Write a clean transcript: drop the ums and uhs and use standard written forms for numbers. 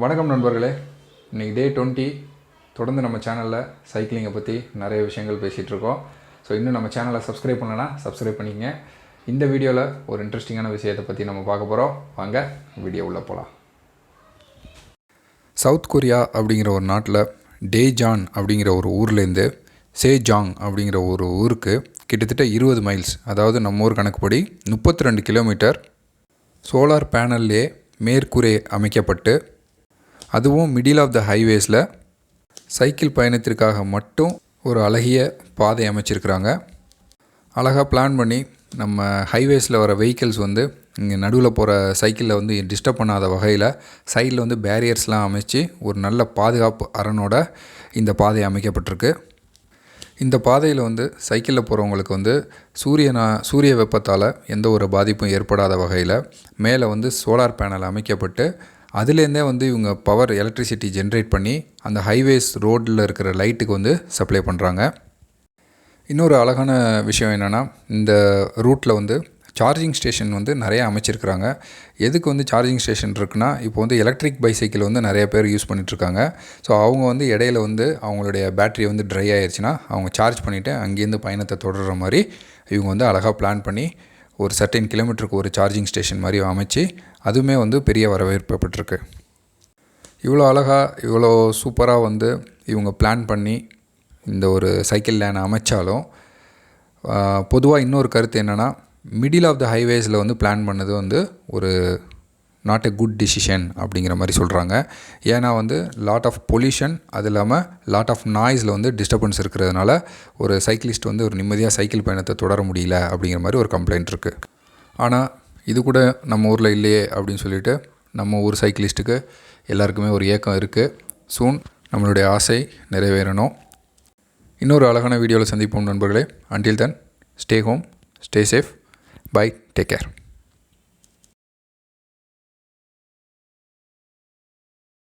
வணக்கம் நண்பர்களே. இன்றைக்கி டே 20. தொடர்ந்து நம்ம சேனலில் சைக்கிளிங்கை பற்றி நிறைய விஷயங்கள் பேசிகிட்ருக்கோம். ஸோ இன்னும் நம்ம சேனலை சப்ஸ்கிரைப் பண்ணலன்னா சப்ஸ்கிரைப் பண்ணிக்கங்க. இந்த வீடியோவில் ஒரு இன்ட்ரெஸ்டிங்கான விஷயத்தை பற்றி நம்ம பார்க்க போகிறோம். வாங்க வீடியோ உள்ளே போகலாம். சவுத் கொரியா அப்படிங்கிற ஒரு நாட்டில் டேஜான் அப்படிங்கிற ஒரு ஊர்லேருந்து சேஜாங் அப்படிங்கிற ஒரு ஊருக்கு கிட்டத்தட்ட 20 மைல்ஸ், அதாவது நம்ம ஊர் கணக்குப்படி 32 கிலோமீட்டர் சோலார் பேனல்லே மேற்கூரை அமைக்கப்பட்டு, அதுவும் மிடில் ஆஃப் த ஹைவேஸில் சைக்கிள் பயணத்திற்காக மட்டும் ஒரு அழகிய பாதை அமைச்சிருக்கிறாங்க. அழகாக பிளான் பண்ணி நம்ம ஹைவேஸில் வர வெஹிக்கிள்ஸ் இங்கே நடுவில் போகிற சைக்கிளில் டிஸ்டர்ப் பண்ணாத வகையில் சைடில் பேரியர்ஸ்லாம் அமைச்சு ஒரு நல்ல பாதுகாப்பு அரணோட இந்த பாதை அமைக்கப்பட்டிருக்கு. இந்த பாதையில் சைக்கிளில் போகிறவங்களுக்கு சூரிய வெப்பத்தால் எந்த ஒரு பாதிப்பும் ஏற்படாத வகையில் மேலே சோலார் பேனல் அமைக்கப்பட்டு, அதுலேருந்தே இவங்க பவர் எலக்ட்ரிசிட்டி ஜென்ரேட் பண்ணி அந்த ஹைவேஸ் ரோட்டில் இருக்கிற லைட்டுக்கு சப்ளை பண்ணுறாங்க. இன்னொரு அழகான விஷயம் என்னென்னா, இந்த ரூட்டில் சார்ஜிங் ஸ்டேஷன் நிறையா அமைச்சிருக்கிறாங்க. எதுக்கு சார்ஜிங் ஸ்டேஷன் இருக்குன்னா, இப்போ எலக்ட்ரிக் பைசைக்கிள் நிறைய பேர் யூஸ் பண்ணிகிட்ருக்காங்க. ஸோ அவங்க இடையில அவங்களுடைய பேட்ரி ட்ரை ஆயிடுச்சுன்னா அவங்க சார்ஜ் பண்ணிவிட்டு அங்கேருந்து பயணத்தை தொடர்கிற மாதிரி இவங்க அழகாக பிளான் பண்ணி ஒரு சர்டைன் கிலோமீட்டருக்கு ஒரு சார்ஜிங் ஸ்டேஷன் மாதிரி அமைச்சு அதுவுமே பெரிய வரவேற்பப்பட்டிருக்கு. இவ்வளோ அழகாக இவ்வளோ சூப்பராக இவங்க பிளான் பண்ணி இந்த ஒரு சைக்கிள் லேனை அமைச்சாலும், பொதுவாக இன்னொரு கருத்து என்னென்னா, மிடில் ஆஃப் த ஹைவேஸில் பிளான் பண்ணது ஒரு நாட் எ குட் டிசிஷன் அப்படிங்கிற மாதிரி சொல்கிறாங்க. ஏன்னா லாட் ஆஃப் பொல்யூஷன், அது இல்லாமல் லாட் ஆஃப் நாய்ஸில் டிஸ்டர்பன்ஸ் இருக்கிறதுனால ஒரு சைக்கிளிஸ்ட் ஒரு நிம்மதியாக சைக்கிள் பயணத்தை தொடர முடியல அப்படிங்கிற மாதிரி ஒரு கம்ப்ளைண்ட் இருக்குது. ஆனால் இது கூட நம்ம ஊரில் இல்லையே அப்படின்னு சொல்லிட்டு நம்ம ஊர் சைக்கிளிஸ்ட்டுக்கு எல்லாருக்குமே ஒரு ஏக்கம் இருக்குது. சூன் நம்மளுடைய ஆசை நிறைவேறணும். இன்னொரு அழகான வீடியோவில் சந்திப்போம் நண்பர்களே. Until then, stay home, stay safe, bye, take care.